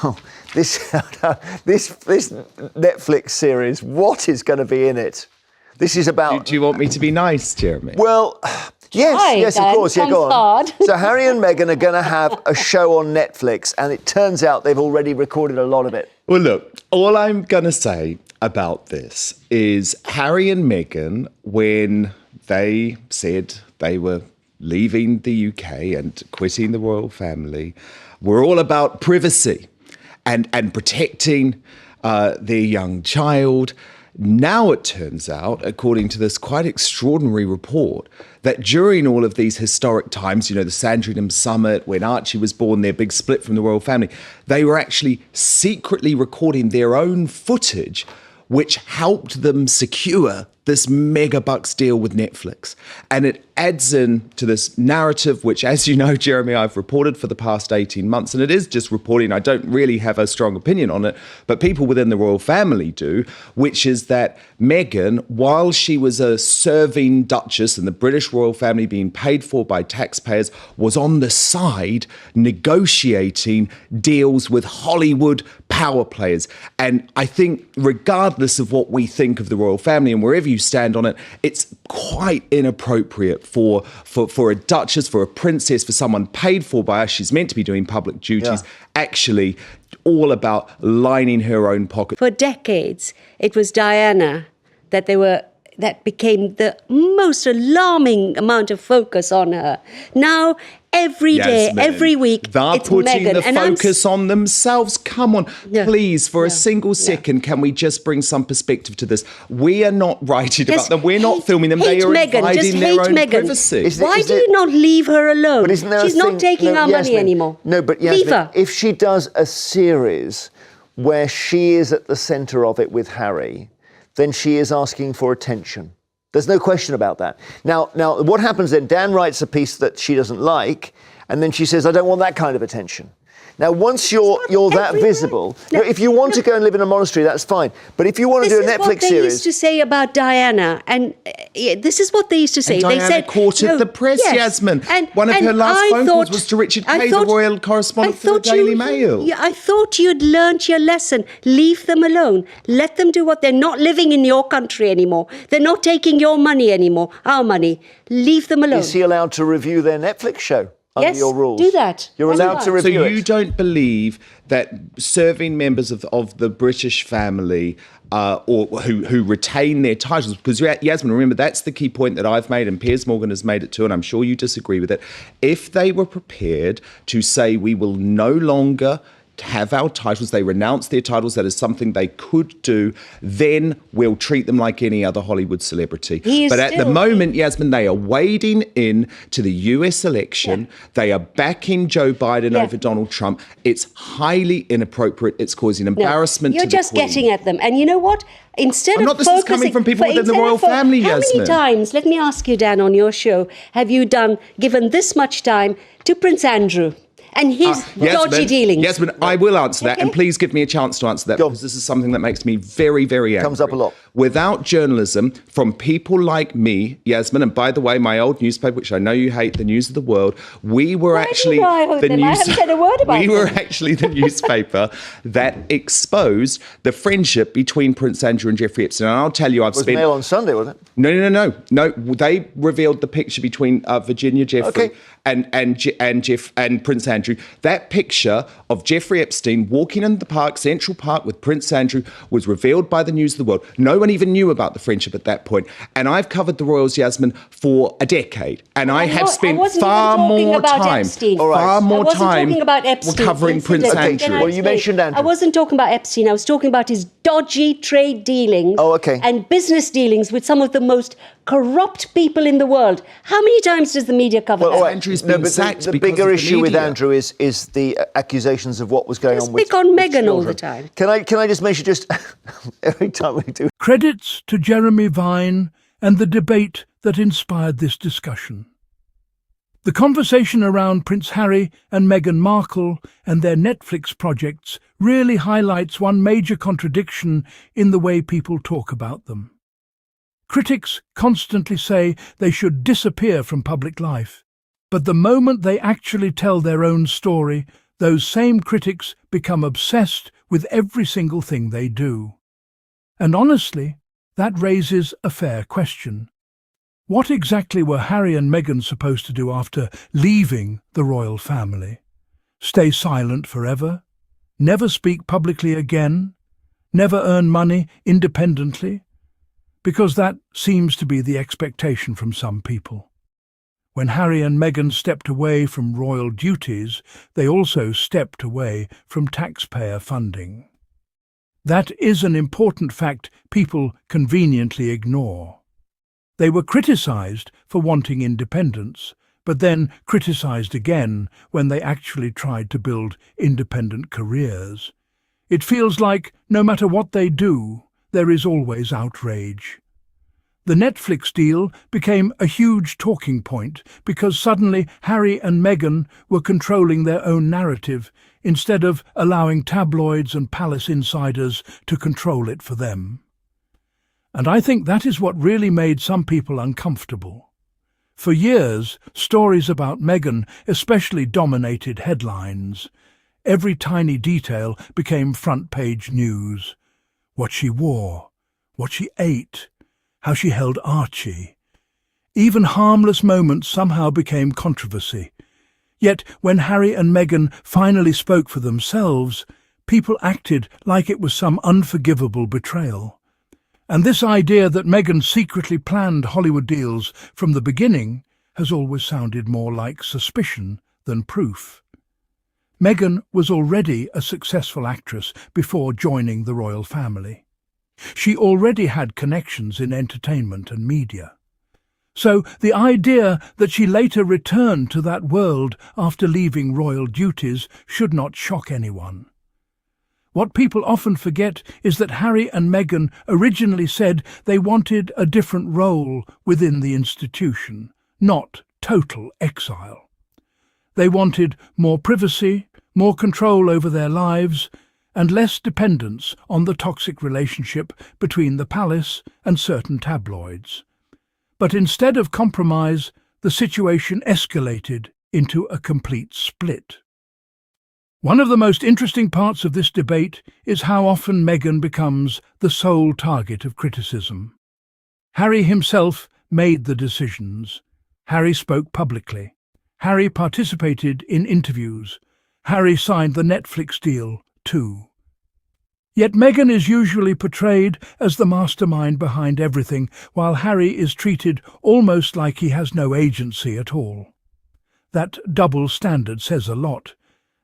Oh, this Netflix series, what is going to be in it? This is about... Do you want me to be nice, Jeremy? Well, yes, of course. Yeah, go on. So Harry and Meghan are going to have a show on Netflix, and it turns out they've already recorded a lot of it. Well, look, all I'm going to say about this is Harry and Meghan, when they said they were leaving the UK and quitting the royal family, were all about privacy and protecting their young child. Now it turns out, according to this quite extraordinary report, that during all of these historic times, you know, the Sandringham Summit, when Archie was born, their big split from the royal family, they were actually secretly recording their own footage, which helped them secure this mega bucks deal with Netflix. And it adds in to this narrative, which, as you know, Jeremy, I've reported for the past 18 months, and it is just reporting. I don't really have a strong opinion on it, but people within the royal family do, which is that Meghan, while she was a serving duchess and the British royal family being paid for by taxpayers, was on the side negotiating deals with Hollywood power players. And I think regardless of what we think of the royal family and wherever you stand on it, it's quite inappropriate for a duchess, for a princess, for someone paid for by us, she's meant to be doing public duties, actually all about lining her own pocket. For decades, it was Diana that became the most alarming amount of focus on her. Now, every day, every week, they're it's putting Meghan. the focus on themselves. Come on, please, for a single second, can we just bring some perspective to this? We are not writing about them. We're not filming them. They are invading their own privacy. Why do you not leave her alone? She's not taking our money anymore. No, but leave her. If she does a series where she is at the centre of it with Harry, then she is asking for attention. There's no question about that. Now, what happens then? Dan writes a piece that she doesn't like, and then she says, I don't want that kind of attention. Now, once you're that visible, if you want to go and live in a monastery, that's fine. But if you want to do a Netflix series... This is what they used to say about Diana, and this is what they used to say. And Diana said, courted the press, Yasmin. One of her last phone calls was to Richard Kay, the royal correspondent for the Daily Mail. I thought you'd learnt your lesson. Leave them alone. Let them do what they're not living in your country anymore. They're not taking your money anymore, our money. Leave them alone. Is he allowed to review their Netflix show? Under your rules. Do that. You're allowed to review it. So you don't believe that serving members of the British family or who retain their titles, because Yasmin, remember, that's the key point that I've made and Piers Morgan has made it too, and I'm sure you disagree with it. If they were prepared to say we will no longer have our titles, they renounce their titles, that is something they could do, then we'll treat them like any other Hollywood celebrity. But at the moment, Yasmin, they are wading in to the US election. They are backing Joe Biden over Donald Trump. It's highly inappropriate. It's causing embarrassment to the Queen. You're just getting at them. And you know what? Instead of this is coming from people within the royal family, Yasmin. How many times, let me ask you, Dan, on your show, have you given this much time to Prince Andrew and his dodgy dealings? Yasmin, I will answer that, and please give me a chance to answer that, because this is something that makes me very, very angry. Comes up a lot. Without journalism from people like me, Yasmin, and by the way, my old newspaper, which I know you hate, the News of the World, we were actually I haven't said a word about we were actually the newspaper that exposed the friendship between Prince Andrew and Jeffrey Epstein. And I'll tell you, It was Mail on Sunday, wasn't it? No. They revealed the picture between Virginia Jeffrey and Prince Andrew. That picture of Jeffrey Epstein walking in the park, Central Park, with Prince Andrew was revealed by the News of the World. No one even knew about the friendship at that point. And I've covered the royals, Yasmin, for a decade. And I have spent far more time covering Prince Andrew. Well, you mentioned Andrew. I wasn't talking about Epstein. I was talking about his dodgy trade dealings and business dealings with some of the most corrupt people in the world. How many times does the media cover that? Andrew's been sacked. The bigger issue with Andrew is the accusations of what was going on with... Pick on Meghan all the time. Can I just mention, just every time we do... Credits to Jeremy Vine and the debate that inspired this discussion. The conversation around Prince Harry and Meghan Markle and their Netflix projects really highlights one major contradiction in the way people talk about them. Critics constantly say they should disappear from public life, but the moment they actually tell their own story, those same critics become obsessed with every single thing they do. And honestly, that raises a fair question. What exactly were Harry and Meghan supposed to do after leaving the royal family? Stay silent forever? Never speak publicly again? Never earn money independently? Because that seems to be the expectation from some people. When Harry and Meghan stepped away from royal duties, they also stepped away from taxpayer funding. That is an important fact people conveniently ignore. They were criticised for wanting independence, but then criticised again when they actually tried to build independent careers. It feels like no matter what they do, there is always outrage. The Netflix deal became a huge talking point because suddenly Harry and Meghan were controlling their own narrative instead of allowing tabloids and palace insiders to control it for them. And I think that is what really made some people uncomfortable. For years, stories about Meghan especially dominated headlines. Every tiny detail became front-page news. What she wore, what she ate, how she held Archie. Even harmless moments somehow became controversy. Yet when Harry and Meghan finally spoke for themselves, people acted like it was some unforgivable betrayal. And this idea that Meghan secretly planned Hollywood deals from the beginning has always sounded more like suspicion than proof. Meghan was already a successful actress before joining the royal family. She already had connections in entertainment and media. So the idea that she later returned to that world after leaving royal duties should not shock anyone. What people often forget is that Harry and Meghan originally said they wanted a different role within the institution, not total exile. They wanted more privacy, more control over their lives, and less dependence on the toxic relationship between the palace and certain tabloids. But instead of compromise, the situation escalated into a complete split. One of the most interesting parts of this debate is how often Meghan becomes the sole target of criticism. Harry himself made the decisions. Harry spoke publicly. Harry participated in interviews. Harry signed the Netflix deal, too. Yet Meghan is usually portrayed as the mastermind behind everything, while Harry is treated almost like he has no agency at all. That double standard says a lot,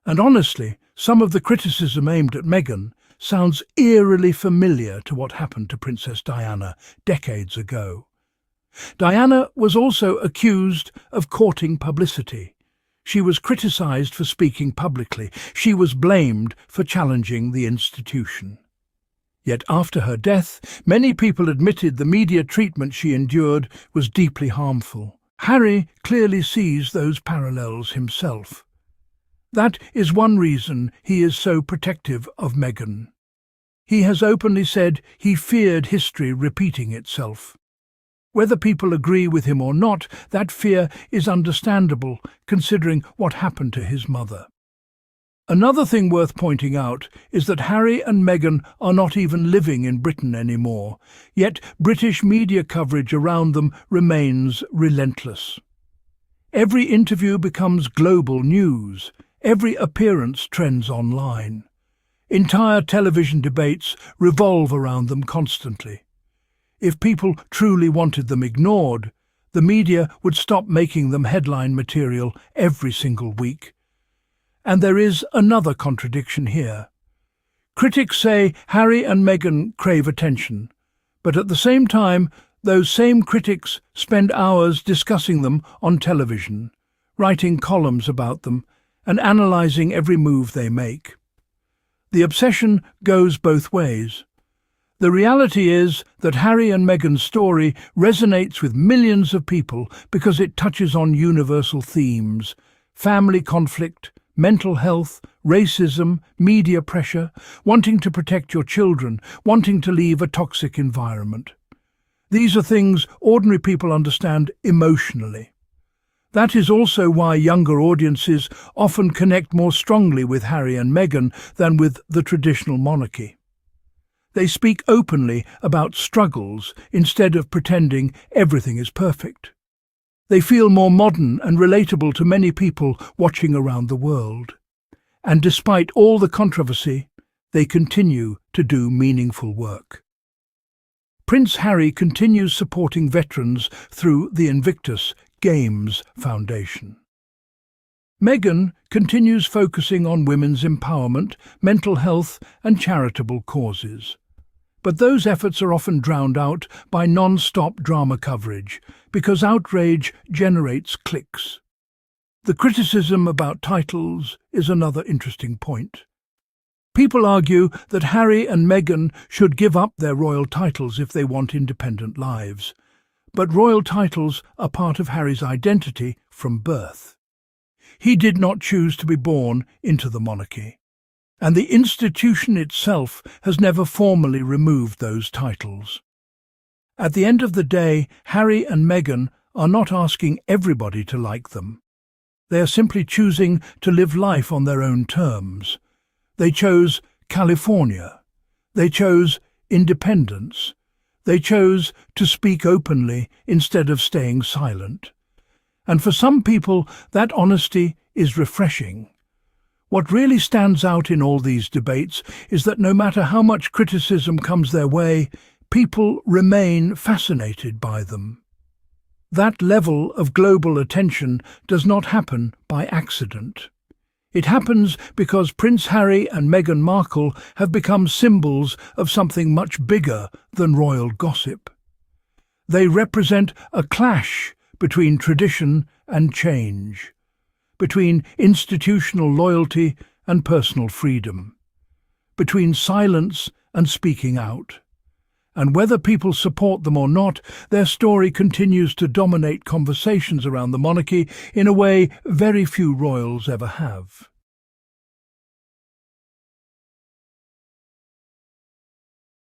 and honestly, some of the criticism aimed at Meghan sounds eerily familiar to what happened to Princess Diana decades ago. Diana was also accused of courting publicity. She was criticised for speaking publicly. She was blamed for challenging the institution. Yet after her death, many people admitted the media treatment she endured was deeply harmful. Harry clearly sees those parallels himself. That is one reason he is so protective of Meghan. He has openly said he feared history repeating itself. Whether people agree with him or not, that fear is understandable, considering what happened to his mother. Another thing worth pointing out is that Harry and Meghan are not even living in Britain anymore, yet British media coverage around them remains relentless. Every interview becomes global news. Every appearance trends online. Entire television debates revolve around them constantly. If people truly wanted them ignored, the media would stop making them headline material every single week. And there is another contradiction here. Critics say Harry and Meghan crave attention, but at the same time, those same critics spend hours discussing them on television, writing columns about them, and analysing every move they make. The obsession goes both ways. The reality is that Harry and Meghan's story resonates with millions of people because it touches on universal themes: family conflict, mental health, racism, media pressure, wanting to protect your children, wanting to leave a toxic environment. These are things ordinary people understand emotionally. That is also why younger audiences often connect more strongly with Harry and Meghan than with the traditional monarchy. They speak openly about struggles instead of pretending everything is perfect. They feel more modern and relatable to many people watching around the world. And despite all the controversy, they continue to do meaningful work. Prince Harry continues supporting veterans through the Invictus Games Foundation. Meghan continues focusing on women's empowerment, mental health and charitable causes. But those efforts are often drowned out by non-stop drama coverage because outrage generates clicks. The criticism about titles is another interesting point. People argue that Harry and Meghan should give up their royal titles if they want independent lives. But royal titles are part of Harry's identity from birth. He did not choose to be born into the monarchy, and the institution itself has never formally removed those titles. At the end of the day, Harry and Meghan are not asking everybody to like them. They are simply choosing to live life on their own terms. They chose California. They chose independence. They chose to speak openly instead of staying silent. And for some people, that honesty is refreshing. What really stands out in all these debates is that no matter how much criticism comes their way, people remain fascinated by them. That level of global attention does not happen by accident. It happens because Prince Harry and Meghan Markle have become symbols of something much bigger than royal gossip. They represent a clash between tradition and change, between institutional loyalty and personal freedom, between silence and speaking out. And whether people support them or not, their story continues to dominate conversations around the monarchy in a way very few royals ever have.